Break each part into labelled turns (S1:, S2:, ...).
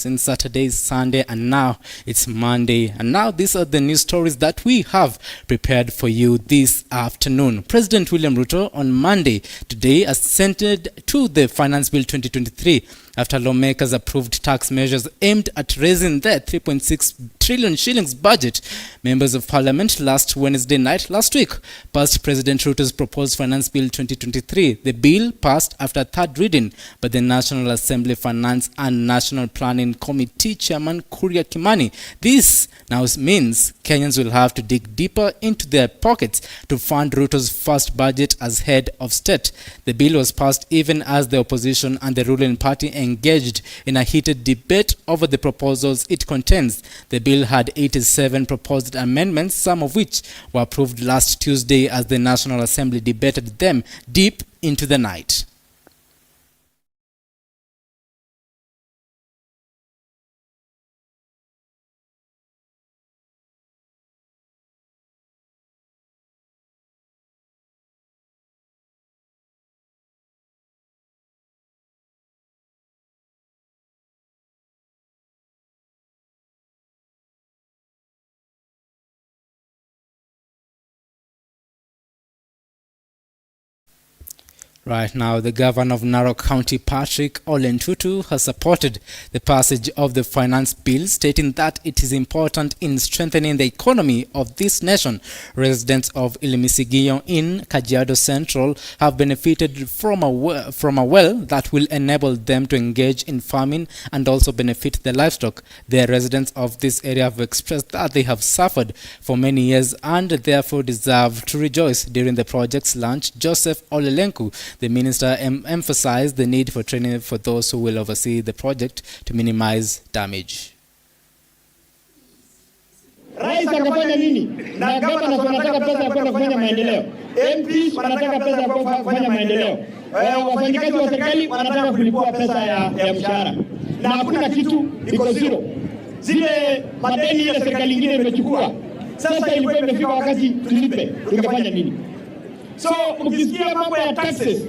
S1: Since Saturday, Sunday, and now it's Monday. And now these are the news stories that we have prepared for you this afternoon. President William Ruto on Monday today assented to the Finance Bill 2023 after lawmakers approved tax measures aimed at raising the 3.6 trillion shillings budget. Members of Parliament last week passed President Ruto's proposed Finance Bill 2023. The bill passed after third reading by the National Assembly Finance and National Planning Committee Chairman Kuria Kimani. This now means Kenyans will have to dig deeper into their pockets to fund Ruto's first budget as head of state. The bill was passed even as the opposition and the ruling party engaged in a heated debate over the proposals it contains. The bill had 87 proposed amendments, some of which were approved last Tuesday as the National Assembly debated them deep into the night. Right now, the governor of Narok County, Patrick Ole Ntutu, has supported the passage of the finance bill, stating that it is important in strengthening the economy of this nation. Residents of Ilimisigiyo in Kajiado Central have benefited from a well that will enable them to engage in farming and also benefit the livestock. The residents of this area have expressed that they have suffered for many years and therefore deserve to rejoice. During the project's launch, Joseph Olelenku, the minister, emphasized the need for training for those who will oversee the project to minimize damage.
S2: Rais akafanya nini? Na gavana wanataka pesa ya kwenda kufanya maendeleo. MPs wanataka pesa ya kufanya maendeleo. Wafanyikazi wa serikali wanataka kulipwa pesa ya mshahara. Na hakuna kitu, iko zero. Zile madeni ya serikali nyingine imechukua. Sasa ilikuwa imefika wakati tulipe. Tungefanya nini? So mkisikia mambo ya taxes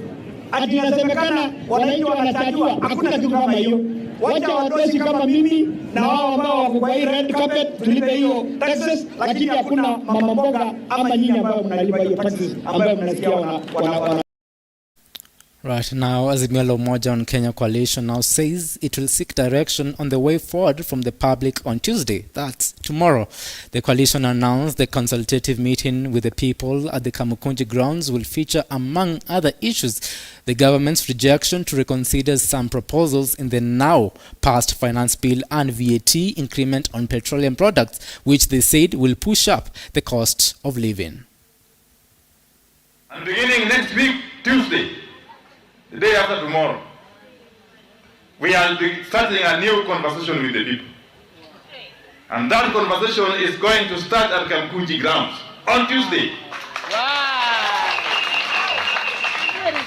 S2: ati inasemekana wananchi wanachajua, hakuna kitu kama hiyo. Wacha wadosi kama mimi na wao ambao wako kwa hii red carpet tulipe hiyo taxes, lakini hakuna mama mboga ama nyinyi ambao mnalipa hiyo taxes ambayo mnasikia wana.
S1: Right now, Azimio la Umoja on Kenya Coalition now says it will seek direction on the way forward from the public on Tuesday. That's tomorrow. The coalition announced the consultative meeting with the people at the Kamukunji grounds will feature, among other issues, the government's rejection to reconsider some proposals in the now passed finance bill and VAT increment on petroleum products, which they said will push up the cost of living.
S3: And beginning next week, Tuesday, the day after tomorrow, we are starting a new conversation with the people. And that conversation is going to start at Kamkunji grounds on Tuesday. Wow.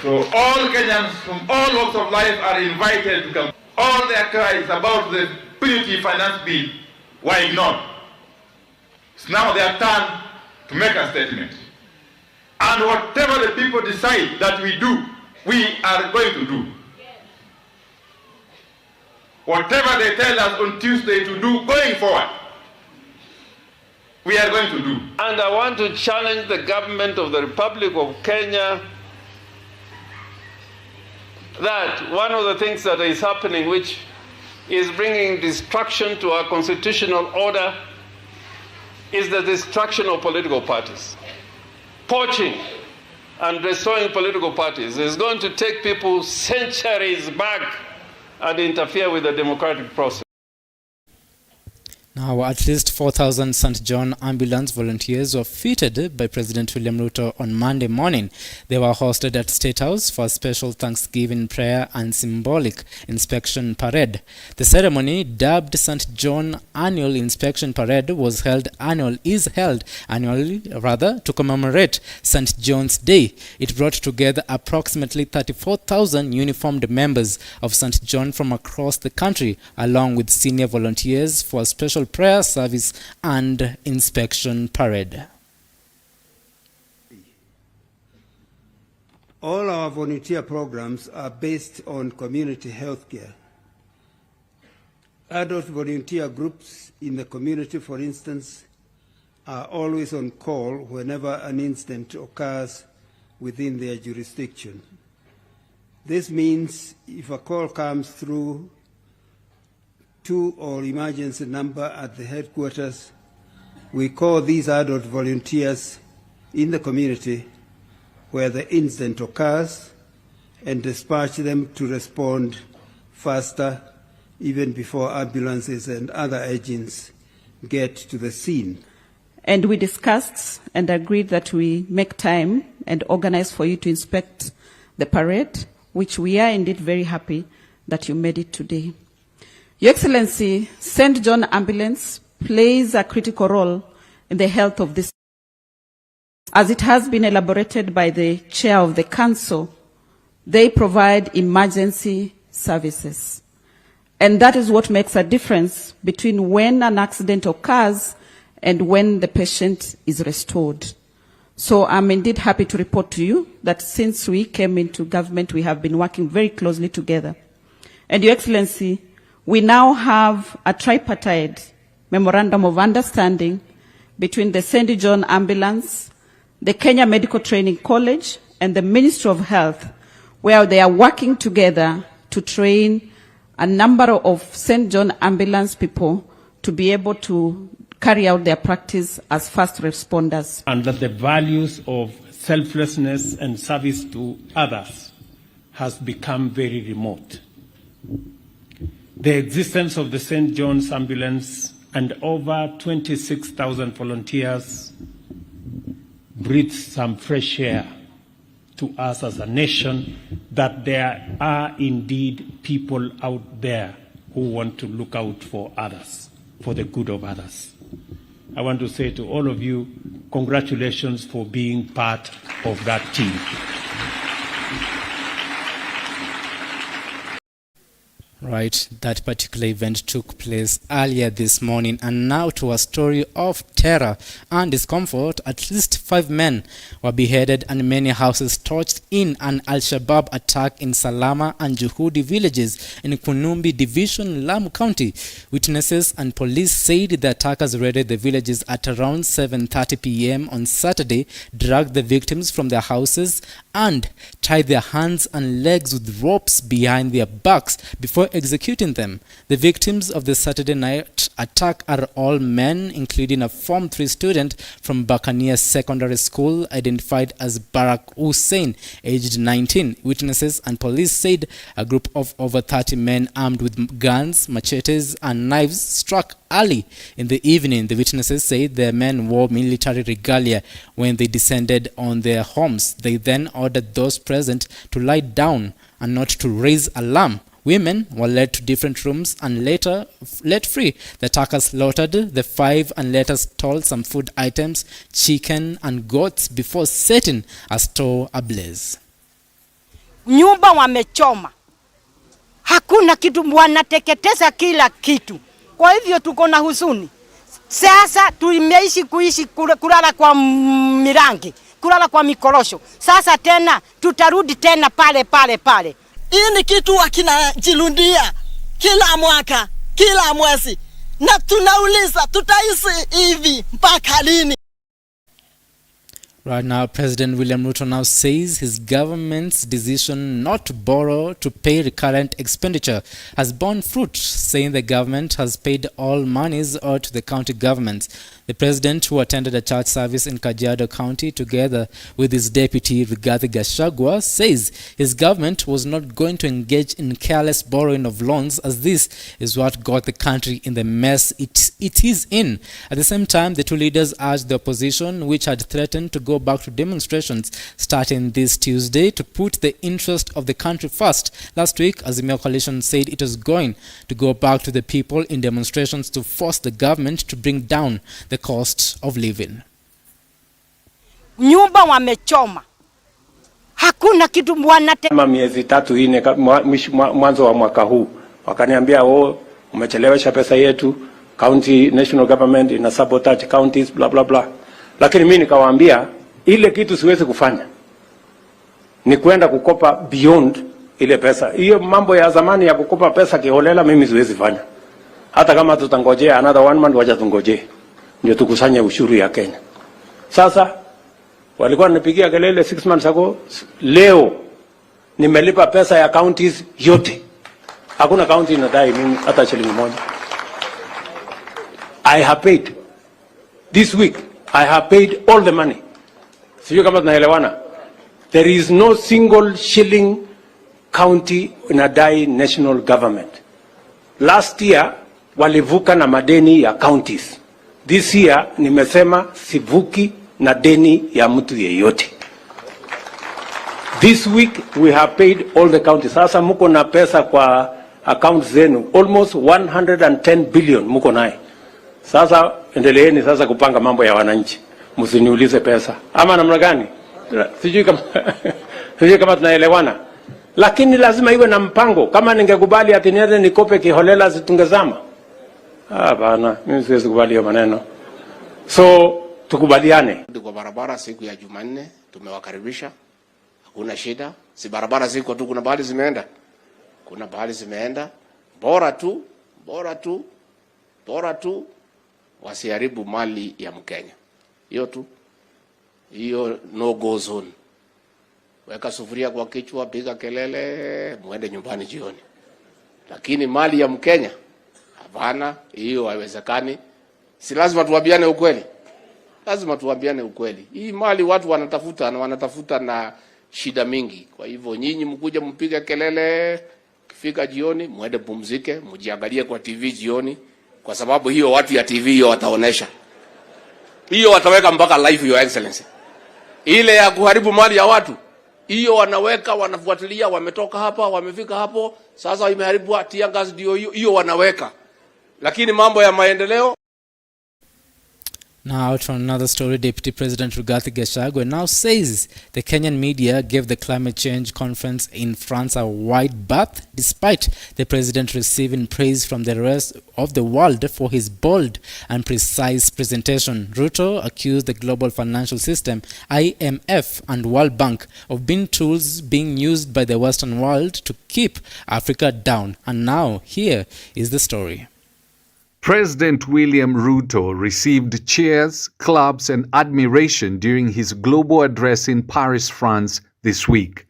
S3: So all Kenyans from all walks of life are invited to come. All their cries about the punitive finance bill were ignored. It's now their turn to make a statement. And whatever the people decide that we do, we are going to do. Whatever they tell us on Tuesday to do going forward, we are going to do.
S4: And I want to challenge the government of the Republic of Kenya that one of the things that is happening, which is bringing destruction to our constitutional order, is the destruction of political parties. Poaching and destroying political parties is going to take people centuries back and interfere with the democratic process.
S1: Now, at least 4,000 St. John ambulance volunteers were fitted by President William Ruto on Monday morning. They were hosted at State House for a special Thanksgiving prayer and symbolic inspection parade. The ceremony, dubbed St. John Annual Inspection Parade, is held annually to commemorate St. John's Day. It brought together approximately 34,000 uniformed members of St. John from across the country, along with senior volunteers for a special prayer service and inspection parade.
S5: All our volunteer programs are based on community health care. Adult volunteer groups in the community, for instance, are always on call whenever an incident occurs within their jurisdiction. This means if a call comes through to our emergency number at the headquarters, we call these adult volunteers in the community where the incident occurs and dispatch them to respond faster, even before ambulances and other agents get to the scene.
S6: And we discussed and agreed that we make time and organize for you to inspect the parade, which we are indeed very happy that you made it today. Your Excellency, St. John Ambulance plays a critical role in the health of this. As it has been elaborated by the Chair of the Council, they provide emergency services. And that is what makes a difference between when an accident occurs and when the patient is restored. So I'm indeed happy to report to you that since we came into government, we have been working very closely together. And Your Excellency, we now have a tripartite memorandum of understanding between the St. John Ambulance, the Kenya Medical Training College, and the Ministry of Health, where they are working together to train a number of St. John Ambulance people to be able to carry out their practice as first responders.
S7: And that the values of selflessness and service to others has become very remote. The existence of the St. John's Ambulance and over 26,000 volunteers breathes some fresh air to us as a nation, that there are indeed people out there who want to look out for others, for the good of others. I want to say to all of you, congratulations for being part of that team.
S1: Right, that particular event took place earlier this morning. And now to a story of terror and discomfort. At least 5 men were beheaded and many houses torched in an Al-Shabaab attack in Salama and Juhudi villages in Kunumbi Division, Lamu County. Witnesses and police said the attackers raided the villages at around 7:30 p.m. on Saturday, dragged the victims from their houses and tied their hands and legs with ropes behind their backs before executing them. The victims of the Saturday night attack are all men, including a Form 3 student from Bakania Secondary School identified as Barak Hussein, aged 19. Witnesses and police said a group of over 30 men armed with guns, machetes and knives struck early in the evening. The witnesses said the men wore military regalia when they descended on their homes. They then ordered those present to lie down and not to raise alarm. Women were led to different rooms and later let free. The attackers slaughtered the 5 and later stole some food items, chicken and goats before setting a store ablaze.
S8: Nyumba wamechoma. Hakuna kitu, wanateketeza kila kitu. Kwa hivyo tuko na huzuni. Sasa tumeishi kuishi kulala kwa mirangi, kulala kwa mikorosho. Sasa tena tutarudi tena pale.
S9: Hii ni kitu wakinajilundia kila mwaka, kila mwezi. Na tunauliza tutaishi hivi mpaka lini?
S1: Right now, President William Ruto now says his government's decision not to borrow to pay recurrent expenditure has borne fruit, saying the government has paid all monies owed to the county governments. The president, who attended a church service in Kajiado County together with his deputy Rigathi Gachagua, says his government was not going to engage in careless borrowing of loans, as this is what got the country in the mess it is in. At the same time, the two leaders urged the opposition, which had threatened to go back to demonstrations starting this Tuesday, to put the interest of the country first. Last week, Azimio Coalition said it was going to go back to the people in demonstrations to force the government to bring down the cost of living.
S8: Nyumba wamechoma. Hakuna kitu
S7: kama miezi 3 mwanzo wa mwaka huu wakaniambia umechelewesha pesa yetu, county national government ina sabotage counties blah blah blah. Lakini mimi nikawaambia ile kitu siwezi kufanya ni kwenda kukopa beyond ile pesa. Hiyo mambo ya zamani ya kukopa pesa kiholela mimi siwezi fanya. Hata kama tutangojea another 1 month, wacha tungoje ndio tukusanye ushuru ya Kenya. Sasa walikuwa wanipigia kelele 6 months ago. Leo nimelipa pesa ya counties yote. Hakuna county inadai mimi hata shilingi moja. I have paid. This week I have paid all the money. Sio kama tunaelewana. There is no single shilling county inadai national government. Last year walivuka na madeni ya counties. This year nimesema sivuki na deni ya mtu yeyote. This week we have paid all the counties. Sasa muko na pesa kwa accounts zenu almost 110 billion muko naye. Sasa endeleeni sasa kupanga mambo ya wananchi. Msiniulize pesa. Ama namna gani? Sijui kama tunaelewana. Lakini lazima iwe na mpango. Kama ningekubali ati niende nikope kiholela zitungezama. Bana, mimi siwezi kubali hiyo maneno. So tukubaliane.
S10: Kwa barabara siku ya Jumanne tumewakaribisha. Hakuna shida. Si barabara ziko tu, kuna bahali zimeenda. Kuna bahali zimeenda. Bora tu wasiharibu mali ya Mkenya. Hiyo tu. Hiyo no go zone. Weka sufuria kwa kichwa, piga kelele, muende nyumbani jioni. Lakini mali ya Mkenya, hapana, hiyo haiwezekani. Si lazima tuambiane ukweli. Lazima tuambiane ukweli. Hii mali watu wanatafuta na shida mingi. Kwa hivyo nyinyi mkuja mpige kelele, kifika jioni muende pumzike, mjiangalie kwa TV jioni, kwa sababu hiyo watu ya TV hiyo wataonesha. Hiyo wataweka mpaka live, your excellency. Ile ya kuharibu mali ya watu, hiyo wanaweka, wanafuatilia, wametoka hapa, wamefika hapo, sasa imeharibu tia gas, ndio hiyo wanaweka. Lakini mambo ya maendeleo.
S1: Now, out from another story, Deputy President Rigathi Gachagua now says the Kenyan media gave the climate change conference in France a wide berth, despite the president receiving praise from the rest of the world for his bold and precise presentation. Ruto accused the global financial system, IMF and World Bank, of being tools being used by the Western world to keep Africa down. And now, here is the story.
S11: President William Ruto received cheers, claps, and admiration during his global address in Paris, France this week.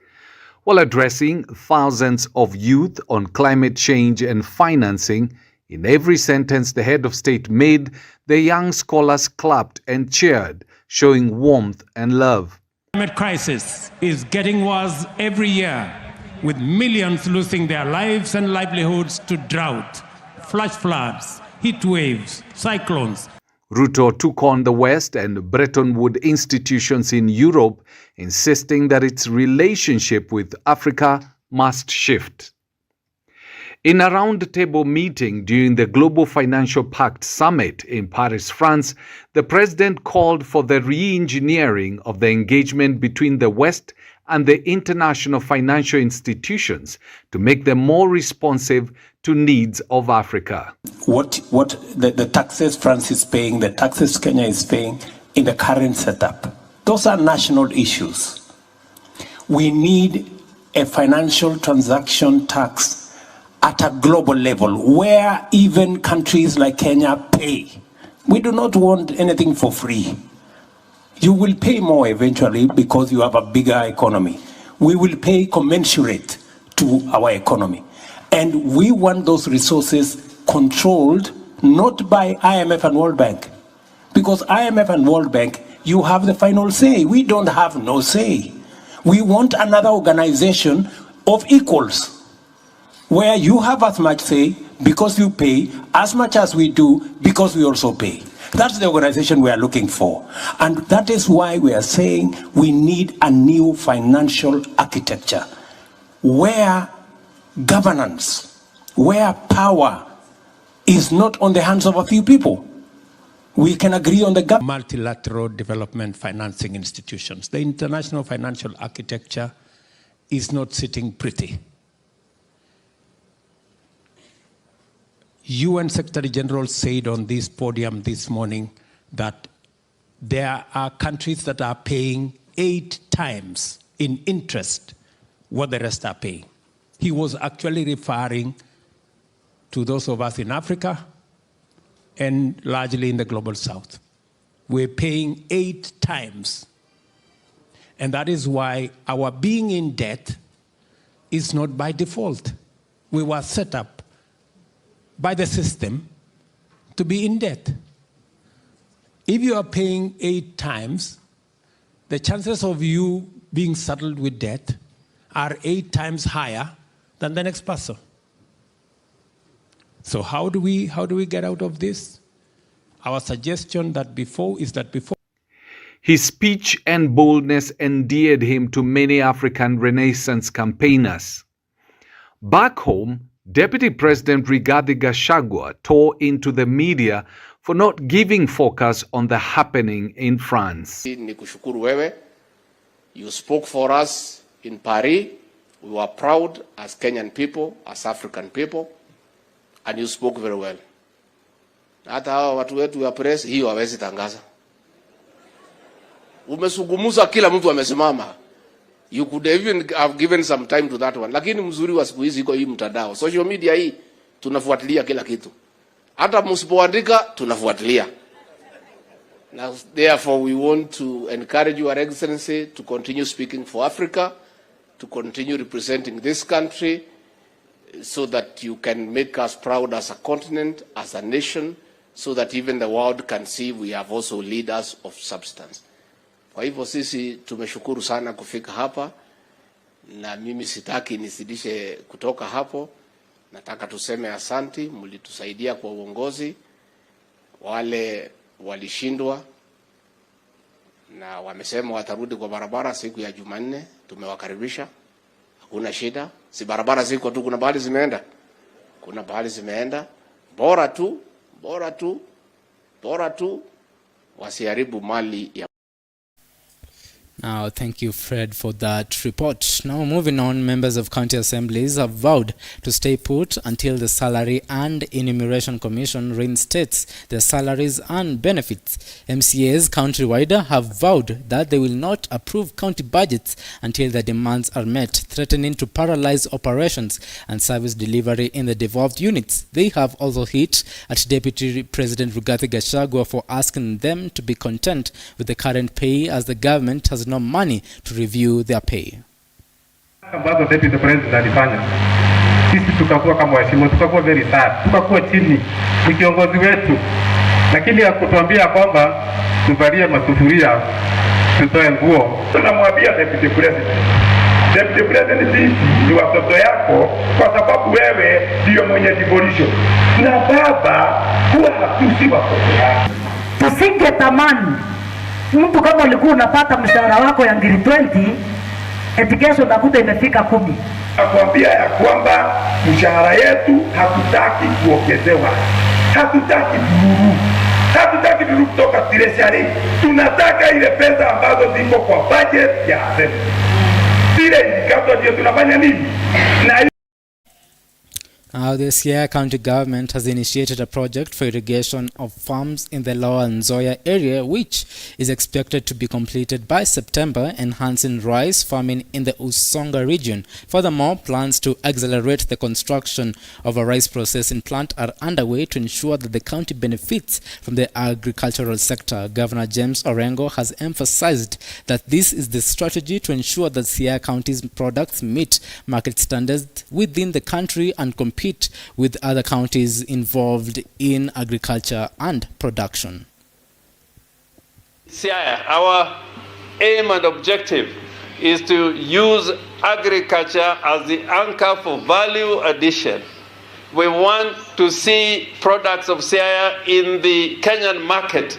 S11: While addressing thousands of youth on climate change and financing, in every sentence the head of state made, the young scholars clapped and cheered, showing warmth and love.
S7: The climate crisis is getting worse every year, with millions losing their lives and livelihoods to drought, flash floods, heat waves, cyclones.
S11: Ruto took on the West and Bretton Woods institutions in Europe, insisting that its relationship with Africa must shift. In a round-table meeting during the Global Financial Pact Summit in Paris, France, the president called for the re-engineering of the engagement between the West and the international financial institutions to make them more responsive to needs of Africa.
S12: What the taxes France is paying, the taxes Kenya is paying in the current setup, those are national issues. We need a financial transaction tax at a global level where even countries like Kenya pay. We do not want anything for free. You will pay more eventually because you have a bigger economy. We will pay commensurate to our economy. And we want those resources controlled not by IMF and World Bank. Because IMF and World Bank, you have the final say. We don't have no say. We want another organization of equals, where you have as much say because you pay, as much as we do because we also pay. That's the organization we are looking for. And that is why we are saying we need a new financial architecture where governance, where power is not on the hands of a few people. We can agree on the
S7: multilateral development financing institutions. The international financial architecture is not sitting pretty. UN Secretary General said on this podium this morning that there are countries that are paying 8 times in interest what the rest are paying. He was actually referring to those of us in Africa and largely in the global south. We're paying 8 times. And that is why our being in debt is not by default. We were set up by the system to be in debt. If you are paying 8 times, the chances of you being saddled with debt are 8 times higher than the next person. So how do we get out of this? Our suggestion is that before
S11: his speech and boldness endeared him to many African Renaissance campaigners. Back home, Deputy President Rigathi Gachagua tore into the media for not giving focus on the happening in France.
S10: Nikushukuru wewe. You spoke for us in Paris. We were proud as Kenyan people, as African people, and you spoke very well. Hata hawa watu wetu wa press hiyo hawezi tangaza. Umesugumuza kila mtu amesimama. You could even have given some time to that one. Lakini mzuri wa siku hizi iko hii mtandao. Social media hii tunafuatilia kila kitu. Hata msipoandika tunafuatilia. Now, therefore, we want to encourage Your Excellency to continue speaking for Africa, to continue representing this country, so that you can make us proud as a continent, as a nation, so that even the world can see we have also leaders of substance. Kwa hivyo sisi tumeshukuru sana kufika hapa, na mimi sitaki nisidishe kutoka hapo. Nataka tuseme asanti, mlitusaidia kwa uongozi. Wale walishindwa na wamesema watarudi kwa barabara siku ya Jumanne, tumewakaribisha. Hakuna shida. Si barabara ziko tu, kuna bahali zimeenda. Kuna bahali zimeenda. Bora tu wasiharibu mali ya.
S1: Now, thank you, Fred, for that report. Now, moving on, members of county assemblies have vowed to stay put until the Salary and Enumeration Commission reinstates their salaries and benefits. MCAs countrywide have vowed that they will not approve county budgets until their demands are met, threatening to paralyze operations and service delivery in the devolved units. They have also hit at Deputy President Rigathi Gachagua for asking them to be content with the current pay, as the government has no money to review their pay.
S13: Ambazo Deputy President alifanya, sisi tukakuwa kama waheshimiwa, tukakuwa very sad, tukakuwa chini, ni kiongozi wetu, lakini hakutuambia kwamba tuvalie masufuria, tutoe nguo. Tunamwambia Deputy President, sisi ni watoto yako, kwa sababu wewe ndio mwenye devolution, na baba huwa hatusi watoto yako.
S14: Tusingetamani mtu kama ulikuwa unapata mshahara wako ya ngiri 20, eti kesho unakuta imefika 10.
S13: Nakwambia ya kwamba mshahara yetu hatutaki kuongezewa. Hatutaki bururu kutoka treasury. Tunataka ile pesa ambazo ziko kwa budget ya assembly. Ile indikator ndio tunafanya nini? Na
S1: Now, the Siaya County government has initiated a project for irrigation of farms in the Lower Nzoia area, which is expected to be completed by September, enhancing rice farming in the Usonga region. Furthermore, plans to accelerate the construction of a rice processing plant are underway to ensure that the county benefits from the agricultural sector. Governor James Orengo has emphasized that this is the strategy to ensure that Siaya County's products meet market standards within the country and compete with other counties involved in agriculture and production.
S4: Siaya, our aim and objective is to use agriculture as the anchor for value addition. We want to see products of Siaya in the Kenyan market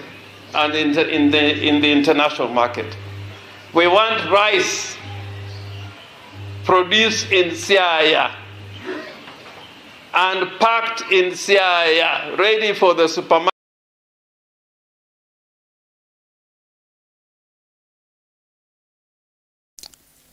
S4: and in the international market. We want rice produced in Siaya and packed in Siaya, ready for the supermarket.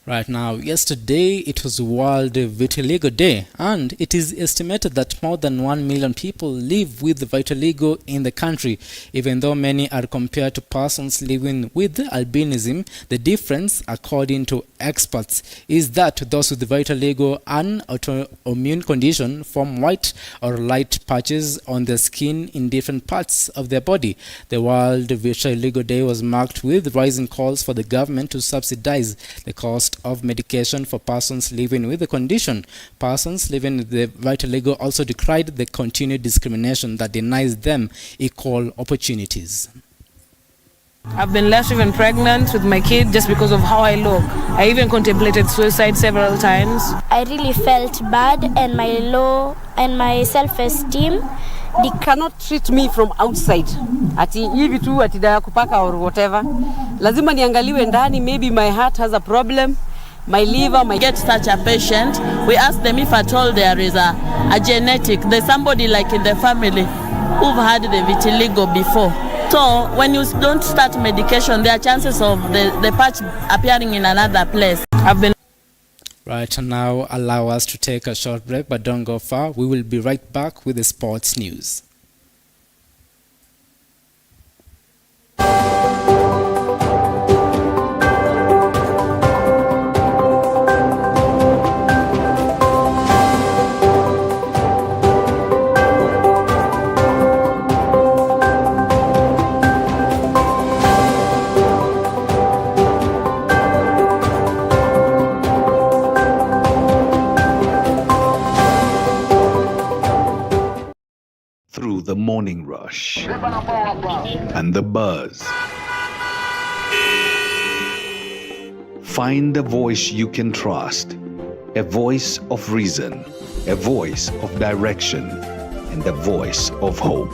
S1: Right now, yesterday it was World Vitiligo Day, and it is estimated that more than 1 million people live with vitiligo in the country. Even though many are compared to persons living with albinism, the difference, according to experts, is that those with vitiligo, an autoimmune condition, form white or light patches on their skin in different parts of their body. The World Vitiligo Day was marked with rising calls for the government to subsidize the cost of medication for persons living with the condition. Persons living with the vitiligo also decried the continued discrimination that denies them equal opportunities.
S15: I've been left even pregnant with my kid just because of how I look. I even contemplated suicide several times.
S16: I really felt bad, and my self-esteem.
S8: They cannot treat me from outside. Ati hivi tu ati dawa kupaka or whatever. Lazima niangaliwe ndani, maybe my heart has a problem, my liver, my...
S9: Get such a patient, we ask them if at all there is a genetic, there's somebody like in the family who've had the vitiligo before. So when you don't start medication, there are chances of the patch appearing in another place.
S1: Right, and now allow us to take a short break, but don't go far. We will be right back with the sports news.
S11: Through the morning rush and the buzz, find a voice you can trust, a voice of reason, a voice of direction, and a voice of hope.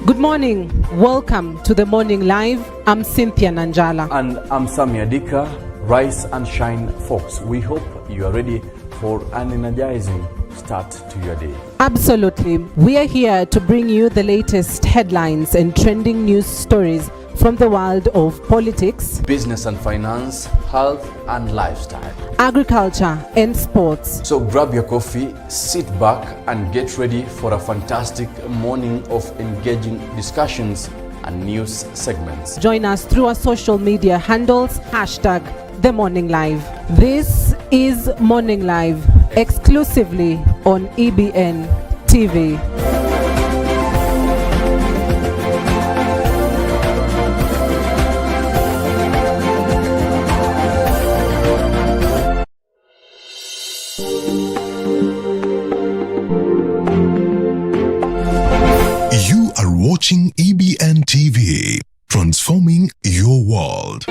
S17: Good morning. Welcome to the Morning Live. I'm Cynthia Nanjala.
S18: And I'm Samia Dika. Rise and shine, folks. We hope you are ready for an energizing start to your day.
S17: Absolutely. We are here to bring you the latest headlines and trending news stories from the world of politics,
S18: business and finance, health and lifestyle,
S17: agriculture and sports.
S18: So grab your coffee, sit back and get ready for a fantastic morning of engaging discussions and news segments.
S17: Join us through our social media handles, #The Morning Live. This is Morning Live, exclusively on EBN TV.
S19: You are watching EBN TV, transforming your world.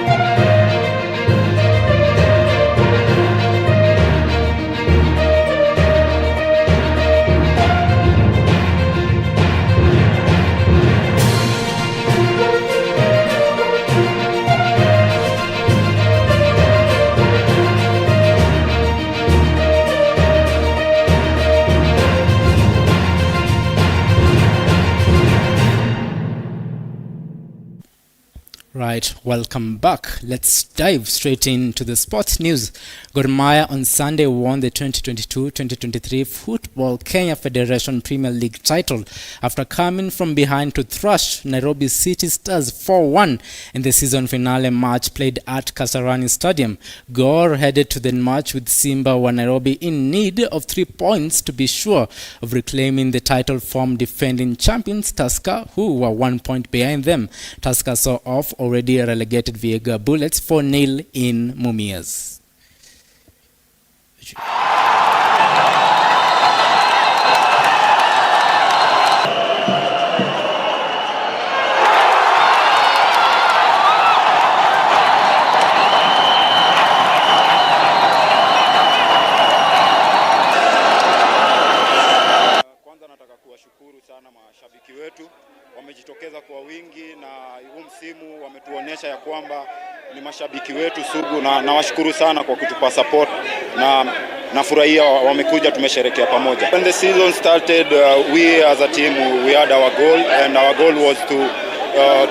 S1: Right, welcome back. Let's dive straight into the sports news. Gor Mahia on Sunday won the 2022-2023 Football Kenya Federation Premier League title after coming from behind to thrash Nairobi City Stars 4-1 in the season finale match played at Kasarani Stadium. Gor headed to the match with Simba wa Nairobi in need of 3 points to be sure of reclaiming the title from defending champions Tusker, who were 1 point behind them. Tusker saw off already relegated Viega Bullets 4-0 in Mumias.
S20: Kwanza nataka kuwashukuru sana mashabiki wetu, wamejitokeza kwa wingi na huu msimu wametuonyesha ya kwamba Ni mashabiki wetu sugu na nawashukuru sana kwa kutupa support na nafurahia wamekuja tumesherehekea pamoja. When the season started, we as a team we had our goal, and our goal was to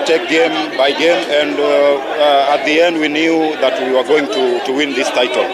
S20: take game by game, and at the end we knew that we were going to win this title.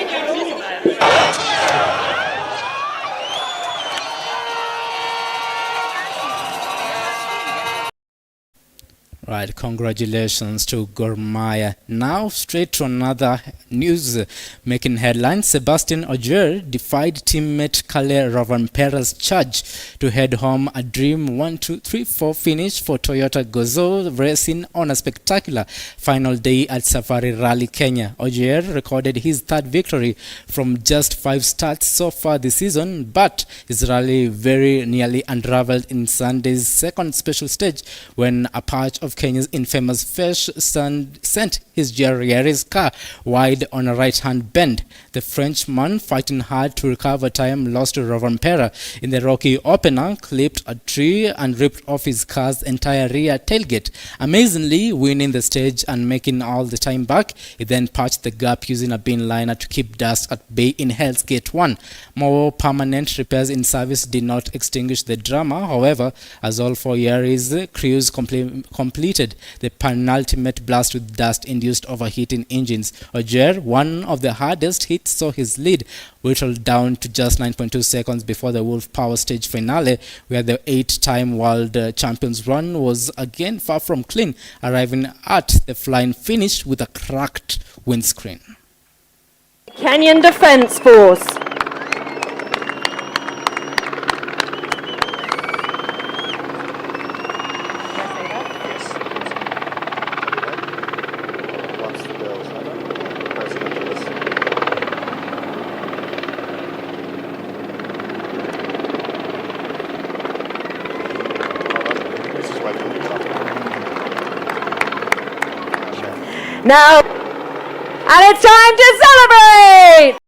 S1: Right, congratulations to Gor Mahia. Now straight to another news making headlines. Sebastian Ogier defied teammate Kale Rovanpera's charge to head home a dream 1-2-3-4 finish for Toyota Gazoo Racing on a spectacular final day at Safari Rally Kenya. Ogier recorded his third victory from just 5 starts so far this season, but his rally very nearly unraveled in Sunday's second special stage when a patch of Kenya's infamous fish sent his Yaris car wide on a right-hand bend. The Frenchman, fighting hard to recover time, lost to Rovanpera in the rocky opener, clipped a tree and ripped off his car's entire rear tailgate. Amazingly, winning the stage and making all the time back, he then patched the gap using a bin liner to keep dust at bay in Hell's Gate 1. More permanent repairs in service did not extinguish the drama, however, as all 4 Yaris crews completed the penultimate blast with dust-induced overheating engines. Ogier, one of the hardest hits, saw his lead whittled down to just 9.2 seconds before the Wolf Power Stage finale, where the 8-time world champions run was again far from clean, arriving at the flying finish with a cracked windscreen.
S21: Kenyan Defence Force. Now, and it's time to celebrate!